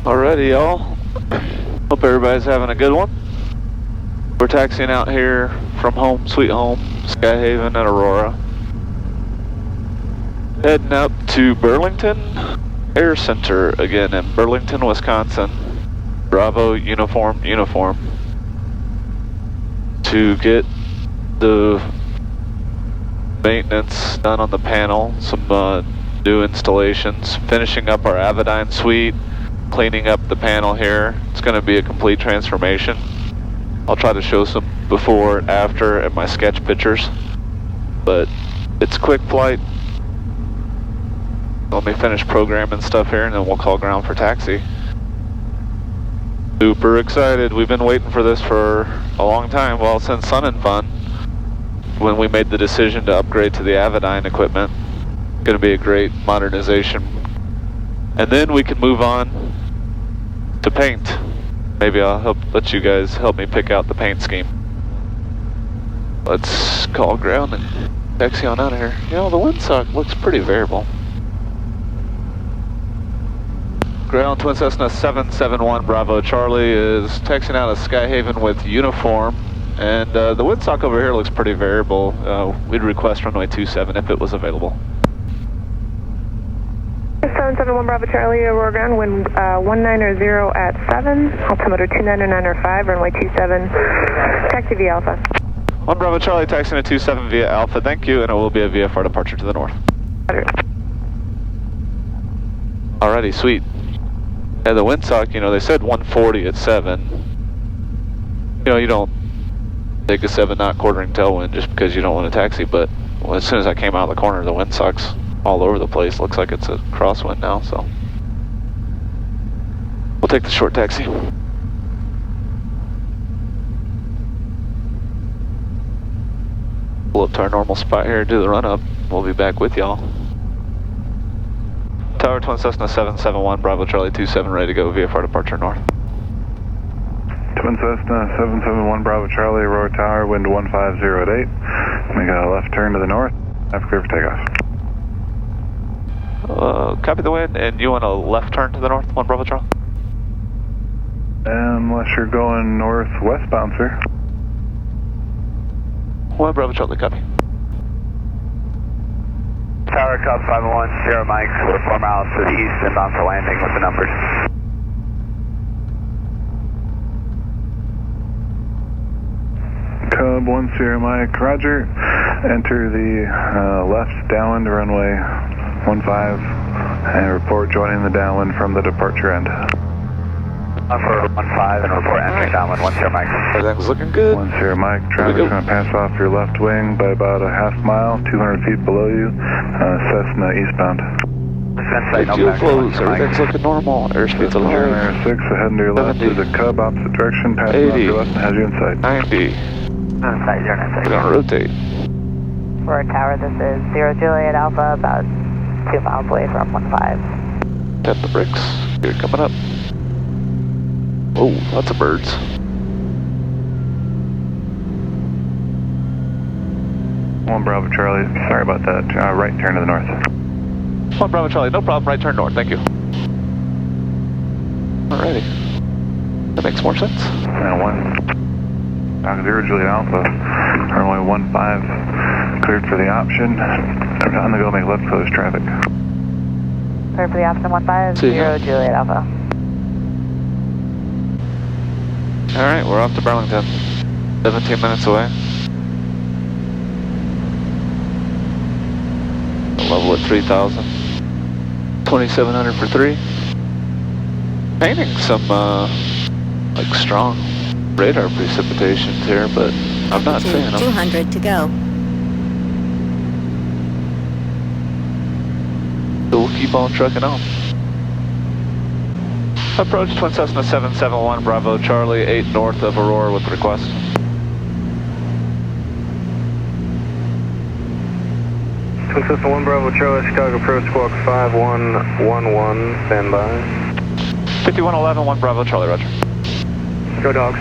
Alrighty, y'all. Hope everybody's having a good one. We're taxiing out here from home, sweet home, Skyhaven and Aurora. Heading up to Burlington Air Center again in Burlington, Wisconsin. Bravo, uniform, to get the maintenance done on the panel, some new installations, finishing up our Avidyne Suite, cleaning up the panel here. It's going to be a complete transformation. I'll try to show some before and after and my sketch pictures, but it's a quick flight. Let me finish programming stuff here and then we'll call ground for taxi. Super excited. We've been waiting for this for a long time. Well, since Sun and Fun, when we made the decision to upgrade to the Avidyne equipment. Going to be a great modernization. And then we can move on to paint. Maybe I'll let you guys help me pick out the paint scheme. Let's call ground and taxi on out of here. You know, the windsock looks pretty variable. Ground Twin Cessna 771 Bravo Charlie is taxiing out of Skyhaven with uniform. And the windsock over here looks pretty variable. We'd request runway 27 if it was available. 771 Bravo Charlie, Aurora ground, wind 190 at 7, altimeter 299.5, runway 27, taxi via Alpha. 1 Bravo Charlie, taxiing at 27 via Alpha, thank you, and it will be a VFR departure to the north. Alrighty, sweet. Yeah, the windsock, you know, they said 140 at 7. You know, you don't take a 7-knot quartering tailwind just because you don't want to taxi, but well, as soon as I came out of the corner, the windsock's all over the place. Looks like it's a crosswind now, so we'll take the short taxi. Pull up to our normal spot here, do the run up. We'll be back with y'all. Tower Twin Cessna 771 Bravo Charlie 27 ready to go, VFR departure north. Twin Cessna 771 Bravo Charlie, Aurora Tower, wind 150 at 8. Make a left turn to the north, have clear for takeoff. Copy the wind, and you want a left turn to the north, 1 Bravo Charlie? Unless you're going northwestbound, sir. 1 Bravo Charlie, copy. Tower Cub 501, Sierra Mike, we're 4 miles to the east and bound for landing with the numbers. Cub 1 Sierra Mike, roger. Enter the left downwind runway 15 and report joining the downwind from the departure end. For 15 and report entering downwind 1 Sierra Mike. Everything's looking good. 1 Sierra Mike, traffic's going to pass off your left wing by about a half mile, 200 feet below you, Cessna eastbound. Fuel flows, everything's looking normal. Airspeed's alive. Air 6, ahead to your left is a Cub, opposite direction, passing off your left and has you in sight. 90. Inside, you're inside. We're going to rotate. Aurora Tower, this is 0 Juliet Alpha, about 2 miles away from 15. Tap the brakes. Here, coming up. Oh, lots of birds. One Bravo Charlie, sorry about that. Right turn to the north. 1 Bravo Charlie, no problem. Right turn north. Thank you. Alrighty. That makes more sense. And 0 Juliet Alpha, runway 15, cleared for the option. On the go, make left close traffic. Clear for the option 15, 0 Juliet Alpha. Alright, we're off to Burlington. 17 minutes away. Level at 3,000. 2,700 for 3. Painting some, like strong radar precipitations here, but I'm not seeing them. 200 to go. So we'll keep on trucking on. Approach Twin Cessna 771 Bravo Charlie 8 north of Aurora with request. Twin Cessna 1 Bravo Charlie, Chicago approach squawk 5111, stand by. 5111 1 Bravo Charlie, roger. Go dogs.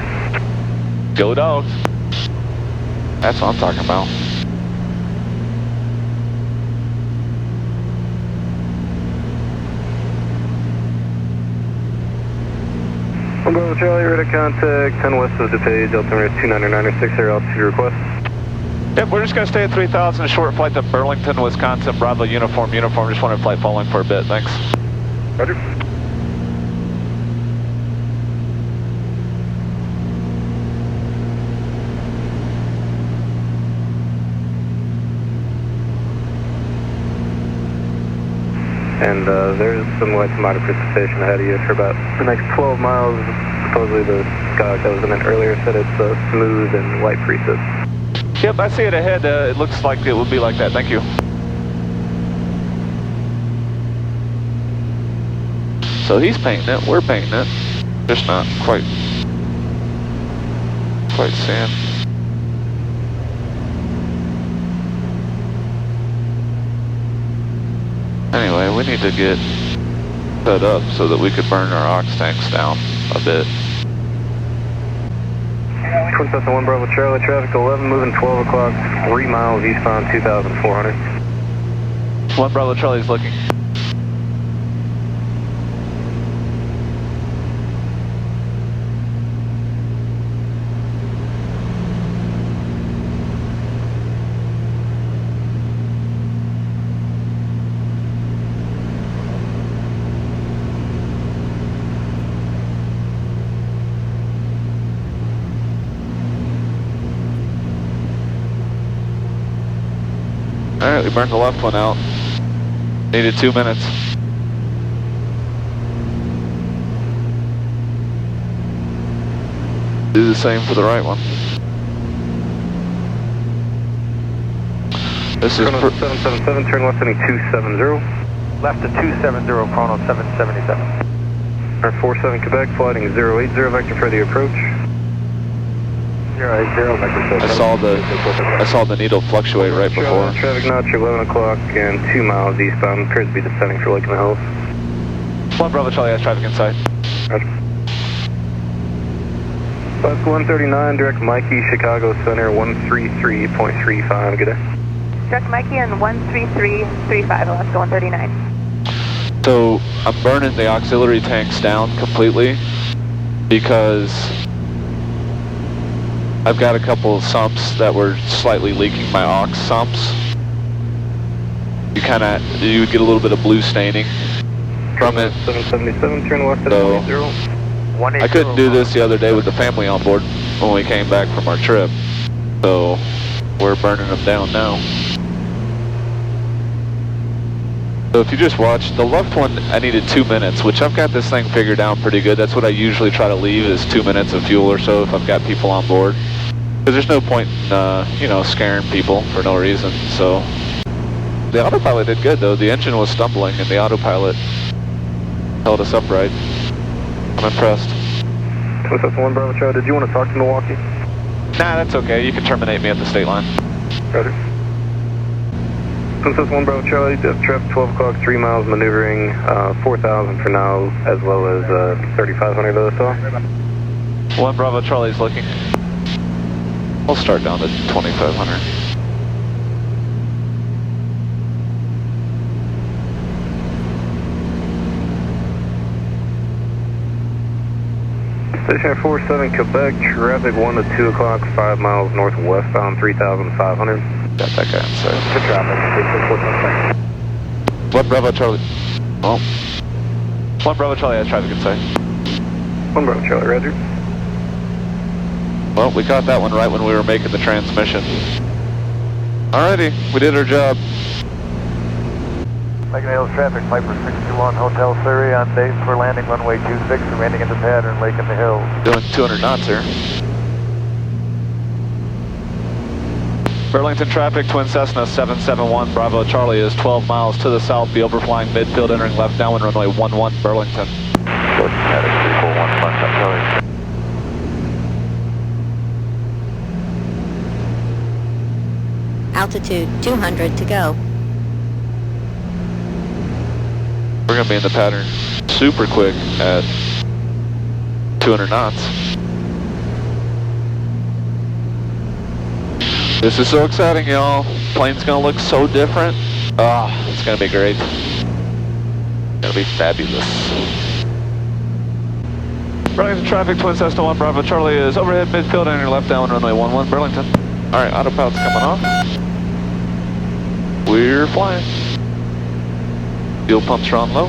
Go dogs. That's what I'm talking about. One Bravo Charlie, ready to contact 10 west of DePage, altimeter 29906, air altitude request. Yep, we're just going to stay at 3,000, short flight to Burlington, Wisconsin, Bravo uniform, just wanted flight following for a bit, thanks. Roger. And there's some light to moderate precipitation ahead of you for about the next 12 miles. Supposedly the sky that was in it earlier said it's smooth and light precip. Yep, I see it ahead. It looks like it will be like that. Thank you. So he's painting it. We're painting it. Just not quite seeing. Anyway, we need to get set up so that we could burn our ox tanks down a bit. Twin Cessna 1 Bravo Charlie, traffic 11, moving 12 o'clock, 3 miles eastbound 2,400. 1 Bravo Charlie's looking. Alright, we burned the left one out. Needed 2 minutes. Do the same for the right one. This is 777, turn left heading 270. Left to 270, chrono 777. Our 47 Quebec, flighting 080, vector for the approach. 080, vector. I saw the needle fluctuate right before. Traffic notch 11 o'clock and 2 miles eastbound, appears to be descending for Lake in the Hills. 1 Bravo Charlie has traffic inside. Roger. 139, direct Mikey, Chicago Center, 133.35, good day. Direct Mikey on 13335, Alaska 139. So I'm burning the auxiliary tanks down completely because I've got a couple of sumps that were slightly leaking my aux sumps. You would get a little bit of blue staining from it. 777, turn left at So 180. I couldn't do this the other day with the family on board when we came back from our trip. So we're burning them down now. So if you just watch, the left one, I needed 2 minutes, which I've got this thing figured out pretty good. That's what I usually try to leave is 2 minutes of fuel or so if I've got people on board. Because there's no point in, scaring people for no reason. So the autopilot did good though. The engine was stumbling and the autopilot held us upright. I'm impressed. Twin Cessna 1 Bravo Charlie, did you want to talk to Milwaukee? Nah, that's okay. You can terminate me at the state line. Roger. Twin Cessna 1 Bravo Charlie, traffic 12 o'clock, 3 miles maneuvering, 4,000 for now, as well as 3,500 OSL. 1 Bravo Charlie's looking. We'll start down to 2,500. Station 47 Quebec, traffic 1 to 2 o'clock, 5 miles northwestbound, 3,500. Got that guy inside. Good traffic. 1 Bravo Charlie. Oh. 1 Bravo Charlie has traffic inside. 1 Bravo Charlie, roger. Well, we caught that one right when we were making the transmission. Alrighty, we did our job. Lake in the Hills traffic, Piper 621, Hotel Surrey on base for landing runway 26, remaining in the pattern, Lake in the Hills. Doing 200 knots here. Burlington traffic, Twin Cessna 771, Bravo Charlie is 12 miles to the south, be overflying midfield, entering left downwind runway 11 Burlington. Static 341, contact Charlie. Altitude 200 to go. We're going to be in the pattern super quick at 200 knots. This is so exciting, y'all. Plane's going to look so different. It's going to be great. It's going to be fabulous. Burlington traffic, Twin Cessna 1 Bravo Charlie is overhead midfield on your left downwind runway 11 Burlington. Alright, autopilot's coming off. We're flying. Fuel pumps are on low.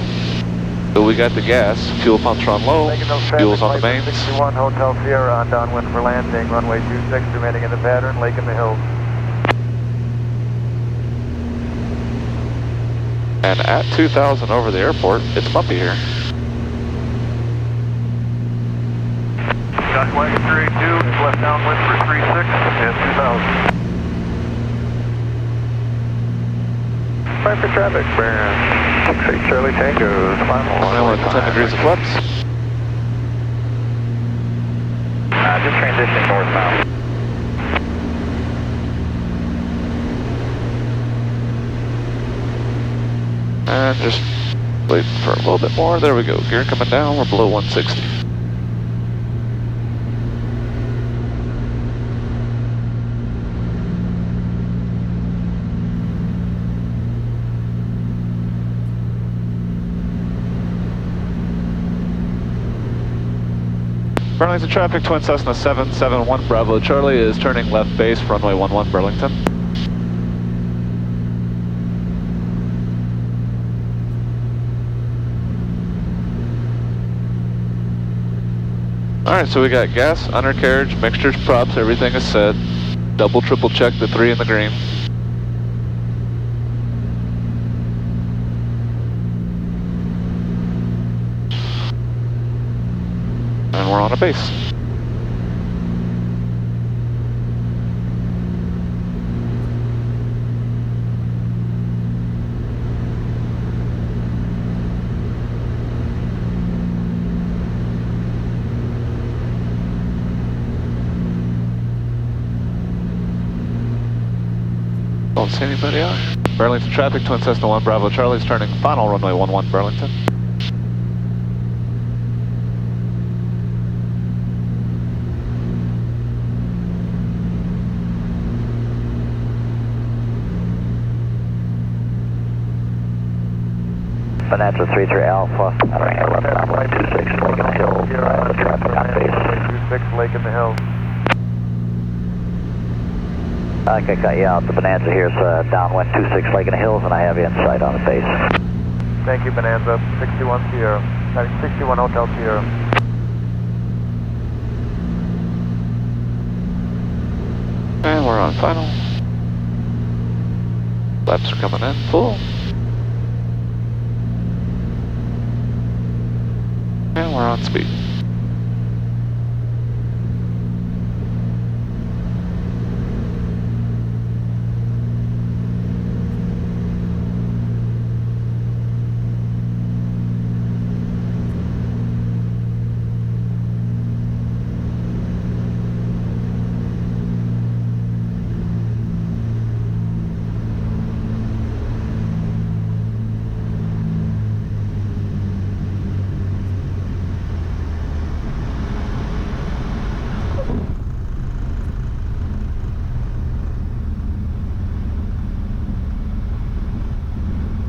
So we got the gas, fuel pumps are on low, fuel's on the mains. 61 Hotel Sierra on downwind for landing, runway 26, remaining in the pattern, lake in the hills. And at 2,000 over the airport, it's bumpy here. Got wagon 382, left downwind for 36 and 2,000. Rempert traffic, bearing 68 Charlie Tango, final. Now we're at 10 degrees of flex. Just transitioning northbound. And just wait for a little bit more. There we go. Gear coming down. We're below 160. Burlington traffic, Twin Cessna 771 Bravo Charlie is turning left base, runway 11 Burlington. Alright, so we got gas, undercarriage, mixtures, props, everything is set. Double, triple check the 3 in the green. And we're on a base. Don't see anybody out here. Burlington traffic, Twin Cessna 1 Bravo Charlie's turning final, runway 11 Burlington. Bonanza 33 Alpha, running at left runway 26, Lake in the Hills, traffic on base. 26, Lake in the Hills. I think I got you out. The Bonanza here is downwind 26, Lake in the Hills, and I have you in sight on the base. Thank you, Bonanza. 61 Sierra. 61 Hotel Sierra. And we're on final. Laps are coming in full. And we're on speed.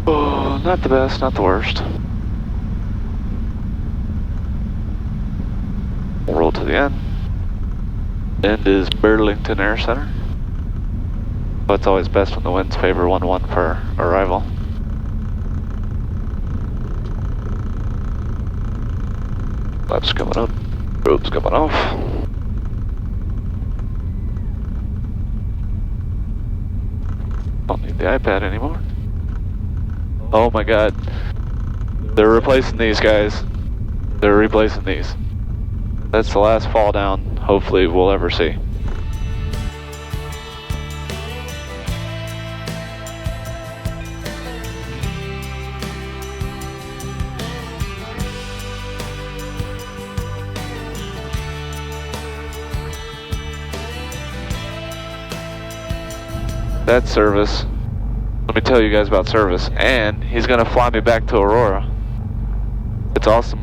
Oh, not the best, not the worst. We'll roll to the end. End is Burlington Air Center. But it's always best when the winds favor 1-1 for arrival. Flaps coming up, ropes coming off. Don't need the iPad anymore. Oh my god. They're replacing these guys. They're replacing these. That's the last fall down hopefully we'll ever see. That's service. Let me tell you guys about service. And he's gonna fly me back to Aurora. It's awesome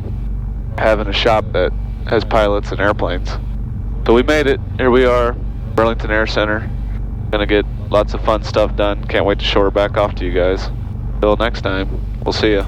having a shop that has pilots and airplanes. So we made it. Here we are, Burlington Air Center. Gonna get lots of fun stuff done. Can't wait to show her back off to you guys. Till next time, we'll see ya.